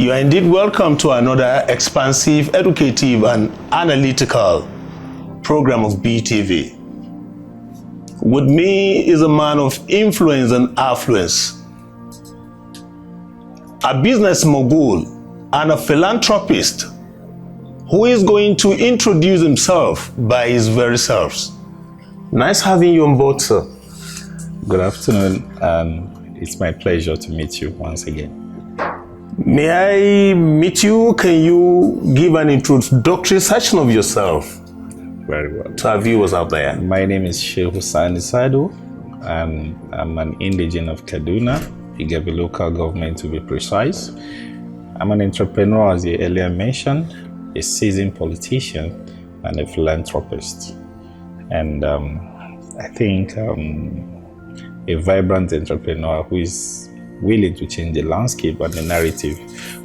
You are indeed welcome to another expansive, educative, and analytical program of BTV. With me is a man of influence and affluence, a business mogul and a philanthropist who is going to introduce himself by his very selves. Nice having you on board, sir. Good afternoon, and it's my pleasure to meet you once again. May I meet you? Can you give an introductory section of yourself? Very well. To our viewers out there. My name is Shehu Sani Sado, and I'm an indigene of Kaduna, Igabi local government to be precise. I'm an entrepreneur, as you earlier mentioned, a seasoned politician, and a philanthropist. And I think a vibrant entrepreneur who is willing to change the landscape and the narrative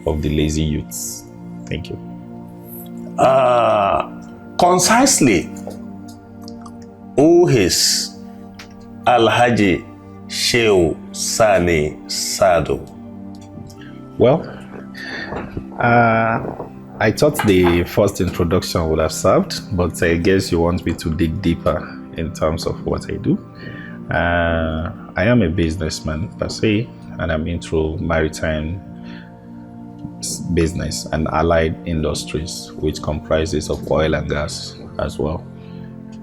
of the lazy youths. Thank you. Concisely, who is Alhaji Shehu Sani Sado? Well, I thought the first introduction would have served, but I guess you want me to dig deeper in terms of what I do. I am a businessman per se, and I'm into maritime business and allied industries, which comprises of oil and gas as well.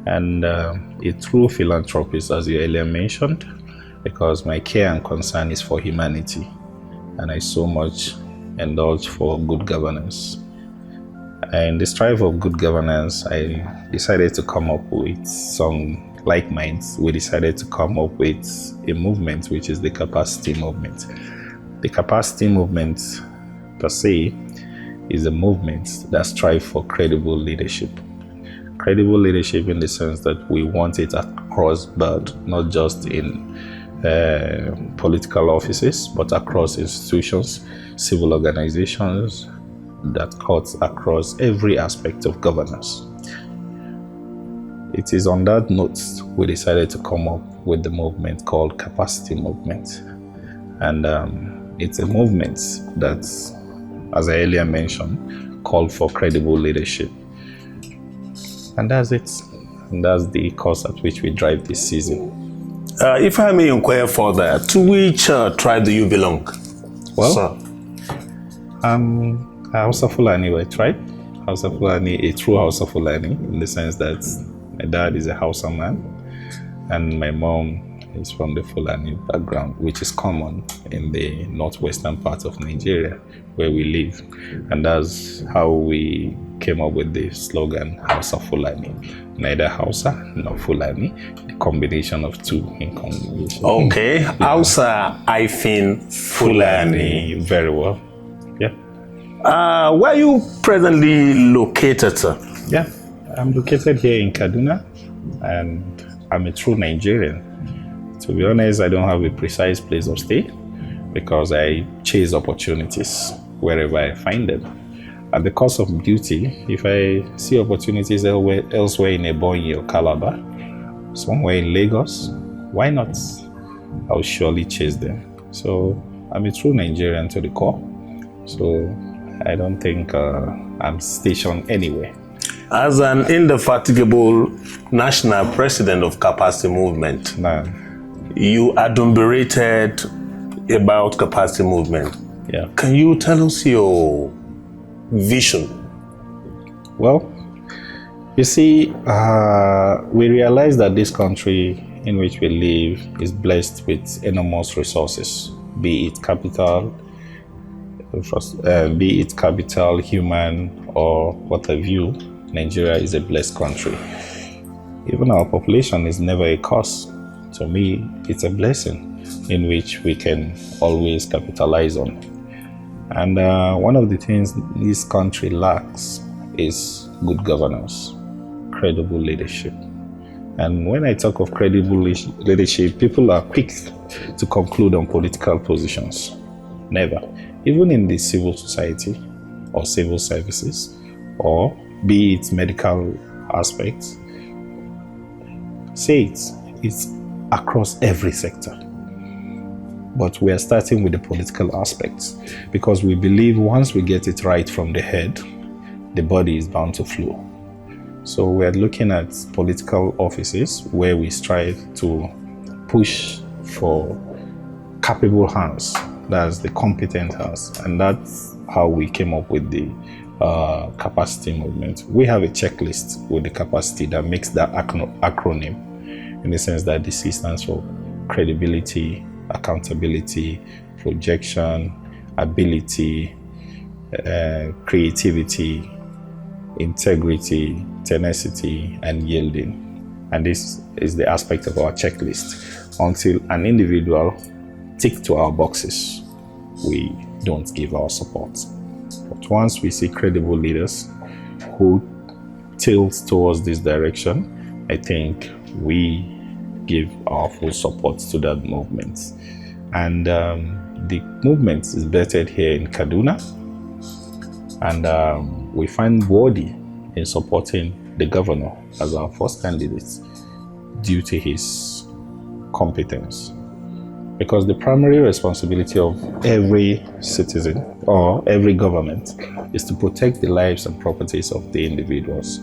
And a true philanthropist, as you earlier mentioned, because my care and concern is for humanity, and I so much indulge for good governance. In the strive of good governance, I decided to come up with some like minds. We decided to come up with a movement, which is the capacity movement. The capacity movement per se is a movement that strives for credible leadership. Credible leadership in the sense that we want it across board, not just in political offices, but across institutions, civil organizations, that cuts across every aspect of governance. It is on that note we decided to come up with the movement called Capacity Movement. And it's a movement that, as I earlier mentioned, called for credible leadership. And that's it. And that's the course at which we drive this season. If I may inquire further, to which tribe do you belong? Well, sir? Hausa Fulani tribe. Hausa Fulani, a true Hausa Fulani, in the sense that my dad is a Hausa man, and my mom is from the Fulani background, which is common in the northwestern part of Nigeria, where we live. And that's how we came up with the slogan, Hausa Fulani. Neither Hausa nor Fulani, the combination of two in combination. Okay, yeah. Hausa-Fulani. Very well. Yeah. Where are you presently located, sir? Yeah, I'm located here in Kaduna, and I'm a true Nigerian. To be honest, I don't have a precise place of stay because I chase opportunities wherever I find them. At the cost of beauty, if I see opportunities elsewhere in Ebonyi or Calabar, somewhere in Lagos, why not? I'll surely chase them. So I'm a true Nigerian to the core. So I don't think I'm stationed anywhere. As an indefatigable national president of Capacity Movement, you adumbrated about Capacity Movement. Yeah. Can you tell us your vision? Well, you see, we realize that this country in which we live is blessed with enormous resources, be it capital, human, or what have you. Nigeria is a blessed country. Even our population is never a curse. To me, it's a blessing in which we can always capitalize on. And one of the things this country lacks is good governance, credible leadership. And when I talk of credible leadership, people are quick to conclude on political positions. Never. Even in the civil society or civil services, or be it medical aspects, say it's across every sector. But we are starting with the political aspects because we believe once we get it right from the head, the body is bound to flow. So we are looking at political offices where we strive to push for capable hands, that's the competent hands, and that's how we came up with the capacity movement. We have a checklist with the capacity that makes that acronym, in the sense that the C stands for credibility, accountability, projection, ability, creativity, integrity, tenacity, and yielding. And this is the aspect of our checklist. Until an individual tick to our boxes, we don't give our support. But once we see credible leaders who tilt towards this direction, I think we give our full support to that movement. And the movement is vetted here in Kaduna, and we find worthy in supporting the governor as our first candidate due to his competence. Because the primary responsibility of every citizen or every government is to protect the lives and properties of the individuals.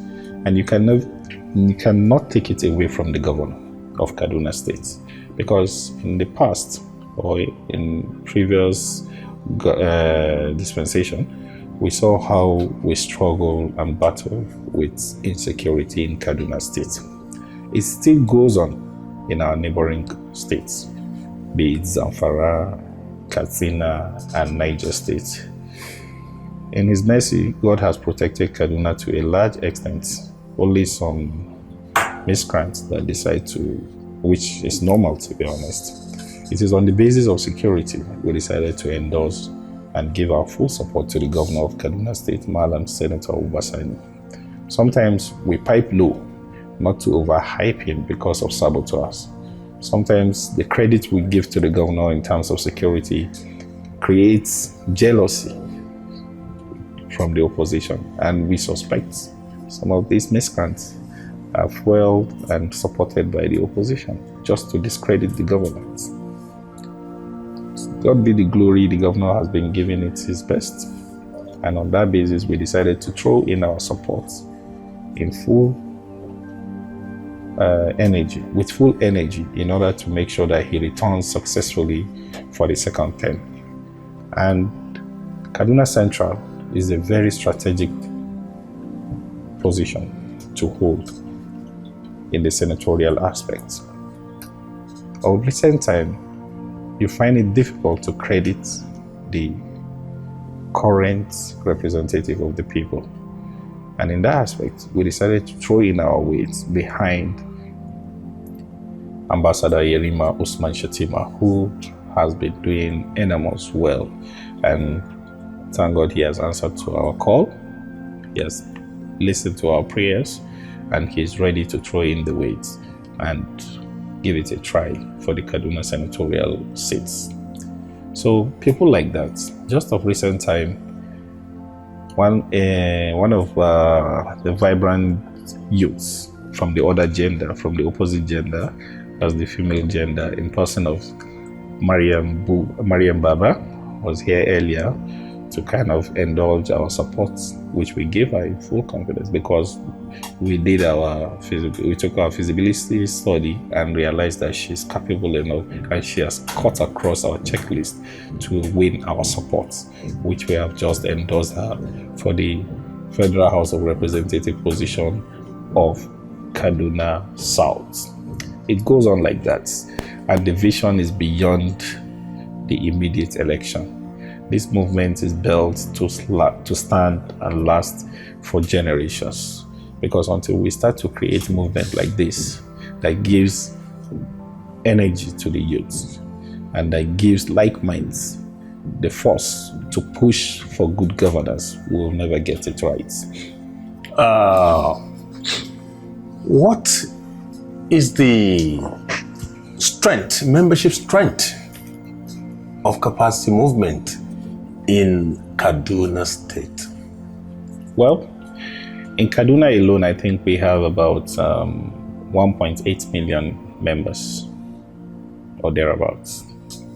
And you cannot take it away from the governor of Kaduna State. Because in the past or in previous dispensation, we saw how we struggle and battle with insecurity in Kaduna State. It still goes on in our neighboring states, be it Zamfara, Katsina, and Niger State. In His mercy, God has protected Kaduna to a large extent. Only some miscreants that decide to, which is normal to be honest. It is on the basis of security we decided to endorse and give our full support to the governor of Kaduna State, Madam Senator Uba Sani. Sometimes we pipe low, not to overhype him because of saboteurs. Sometimes the credit we give to the governor in terms of security creates jealousy from the opposition, and we suspect some of these miscreants are fueled and supported by the opposition just to discredit the government. God be the glory, the governor has been giving it his best, and on that basis we decided to throw in our support in full energy, in order to make sure that he returns successfully for the second term. And Kaduna Central is a very strategic position to hold in the senatorial aspect. Of recent time, you find it difficult to credit the current representative of the people. And in that aspect, we decided to throw in our weight behind Ambassador Yerima Shettima, who has been doing enormous well. And thank God he has answered to our call. He has listened to our prayers, and he's ready to throw in the weight and give it a try for the Kaduna senatorial seats. So people like that, just of recent time, one of the vibrant youths from the other gender, from the opposite gender, as the female gender, in person of Mariam Baba, was here earlier to kind of indulge our support, which we gave her in full confidence, because we took our feasibility study and realized that she's capable enough and she has cut across our checklist to win our support, which we have just endorsed her for the Federal House of Representatives position of Kaduna South. It goes on like that, and the vision is beyond the immediate election. This movement is built to stand and last for generations, because until we start to create a movement like this that gives energy to the youth and that gives like minds the force to push for good governance, we will never get it right. What is the membership strength of capacity movement in Kaduna State? Well, in Kaduna alone, I think we have about 1.8 million members or thereabouts.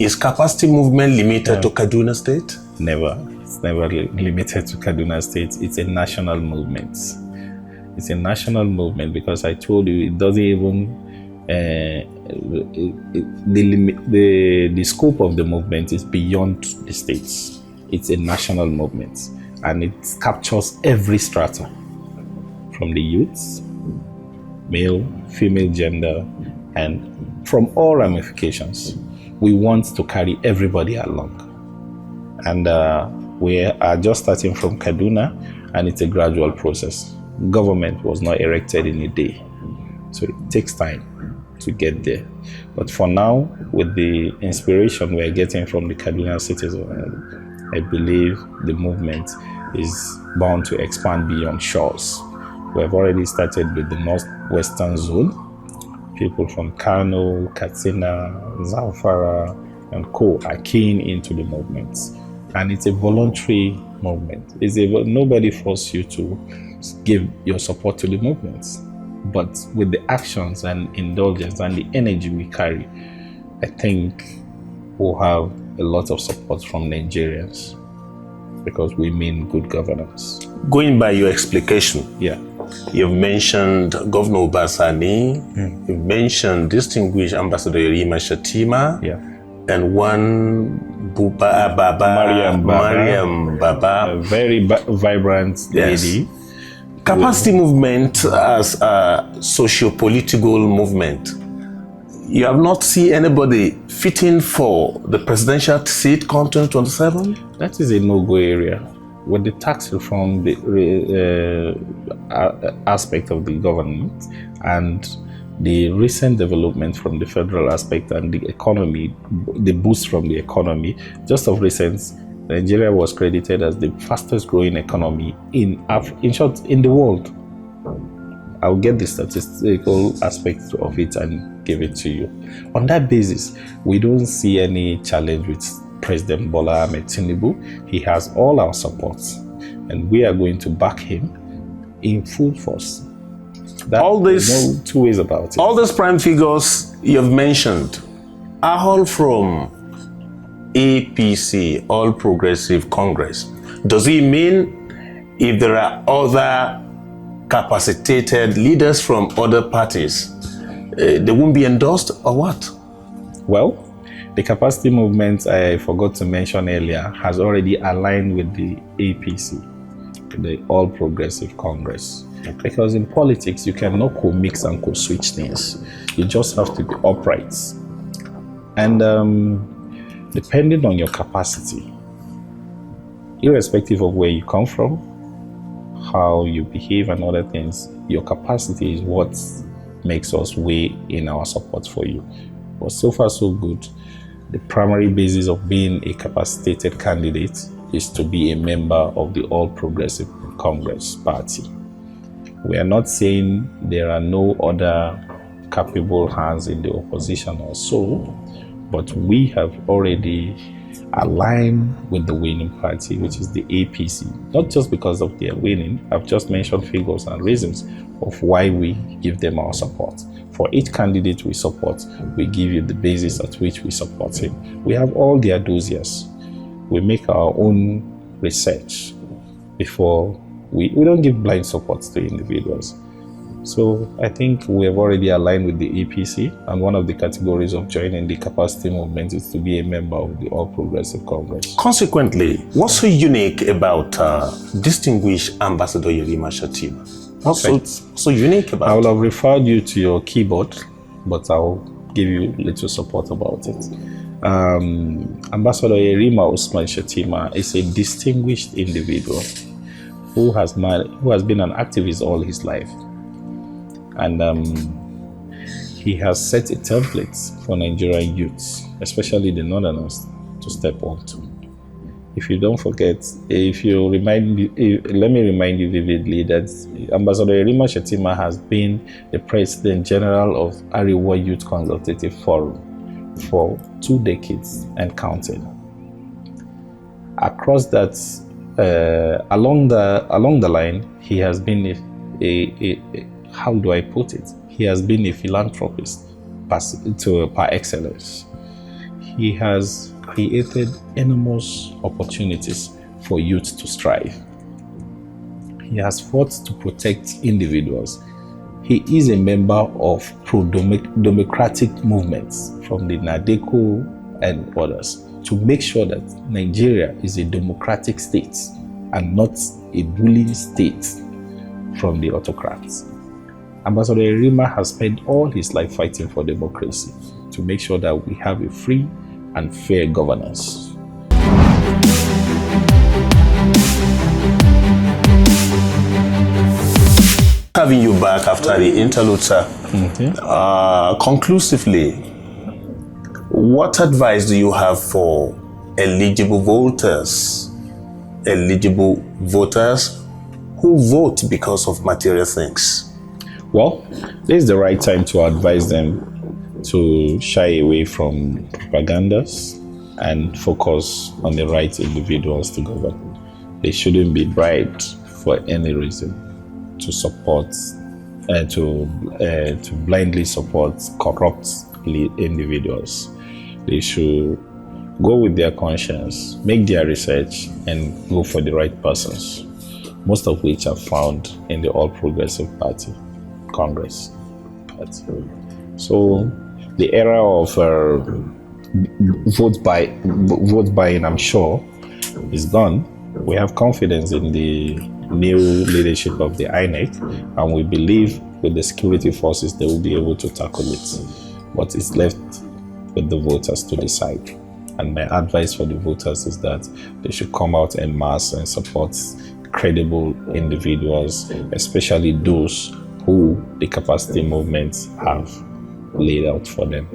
Is capacity movement limited to Kaduna State? Never. It's never limited to Kaduna State. It's a national movement. It's a national movement because I told you it doesn't even the scope of the movement is beyond the states. It's a national movement and it captures every strata from the youths, male, female gender, and from all ramifications. We want to carry everybody along. And we are just starting from Kaduna, and it's a gradual process. Government was not erected in a day, so it takes time to get there. But for now, with the inspiration we're getting from the Kaduna citizens, I believe the movement is bound to expand beyond shores. We have already started with the northwestern zone. People from Kano, Katsina, Zamfara, and Co. are keen into the movement. And it's a voluntary movement. Nobody forces you to give your support to the movement. But with the actions and indulgence and the energy we carry, I think we'll have a lot of support from Nigerians because we mean good governance. Going by your explication, you've mentioned Governor Uba Sani, you've mentioned Distinguished Ambassador Yerima Shettima, and one Mariam Baba, a very vibrant lady. Capacity movement as a socio-political movement. You have not seen anybody fitting for the presidential seat come 2027? That is a no-go area. With the tax reform aspect of the government and the recent development from the federal aspect and the economy, the boost from the economy, just of recent, Nigeria was credited as the fastest growing economy in short, in the world. I'll get the statistical aspect of it and give it to you. On that basis, we don't see any challenge with President Bola Ahmed Tinubu. He has all our support, and we are going to back him in full force. There's no two ways about it. All these prime figures you've mentioned are all from APC, All Progressive Congress. Does it mean if there are other capacitated leaders from other parties, they won't be endorsed or what? Well, the capacity movement I forgot to mention earlier has already aligned with the APC, the All Progressive Congress. Because in politics, you cannot co-mix and co-switch things. You just have to be upright. And depending on your capacity, irrespective of where you come from, how you behave and other things, your capacity is what makes us weigh in our support for you. But so far so good. The primary basis of being a capacitated candidate is to be a member of the All Progressive Congress Party. We are not saying there are no other capable hands in the opposition or so, but we have already aligned with the winning party, which is the APC. Not just because of their winning, I've just mentioned figures and reasons of why we give them our support. For each candidate we support, we give you the basis at which we support him. We have all their dossiers. We make our own research before we don't give blind support to individuals. So I think we have already aligned with the APC, and one of the categories of joining the capacity movement is to be a member of the All Progressive Congress. Consequently, what's so unique about Distinguished Ambassador Yerima Shettima? What's so unique about it? I will have referred you to your keyboard, but I'll give you little support about it. Ambassador Yerima Sani Shettima is a distinguished individual who has been an activist all his life. And he has set a template for Nigerian youths, especially the northerners, to step onto. If you don't forget, let me remind you vividly that Ambassador Yerima Shettima has been the President General of Arewa Youth Consultative Forum for 2 decades and counting. Across that, along the line, he has been how do I put it? He has been a philanthropist par excellence. he has created enormous opportunities for youth to strive. He has fought to protect individuals. He is a member of pro-democratic movements from the NADECO and others to make sure that Nigeria is a democratic state and not a bullying state from the autocrats. Ambassador Yerima has spent all his life fighting for democracy to make sure that we have a free and fair governance. Having you back after the interlude, sir. Conclusively, what advice do you have for eligible voters who vote because of material things? Well, this is the right time to advise them to shy away from propagandas and focus on the right individuals to govern. They shouldn't be bribed for any reason to support to blindly support corrupt individuals. They should go with their conscience, make their research, and go for the right persons, most of which are found in the All Progressive Party, Congress Party. So the era of vote buying, I'm sure, is gone. We have confidence in the new leadership of the INEC, and we believe with the security forces they will be able to tackle it. But it's left with the voters to decide. And my advice for the voters is that they should come out en masse and support credible individuals, especially those who the capacity movements have laid out for them,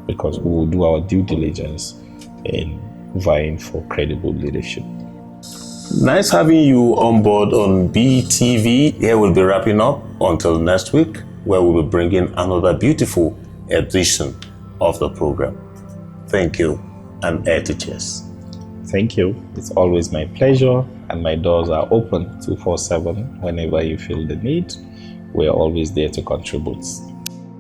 because we will do our due diligence in vying for credible leadership. Nice having you on board on BTV. Here we'll be wrapping up until next week, where we'll be bringing another beautiful edition of the program. Thank you, and air to cheers. Thank you. It's always my pleasure, and my doors are open 24/7 whenever you feel the need. We're always there to contribute.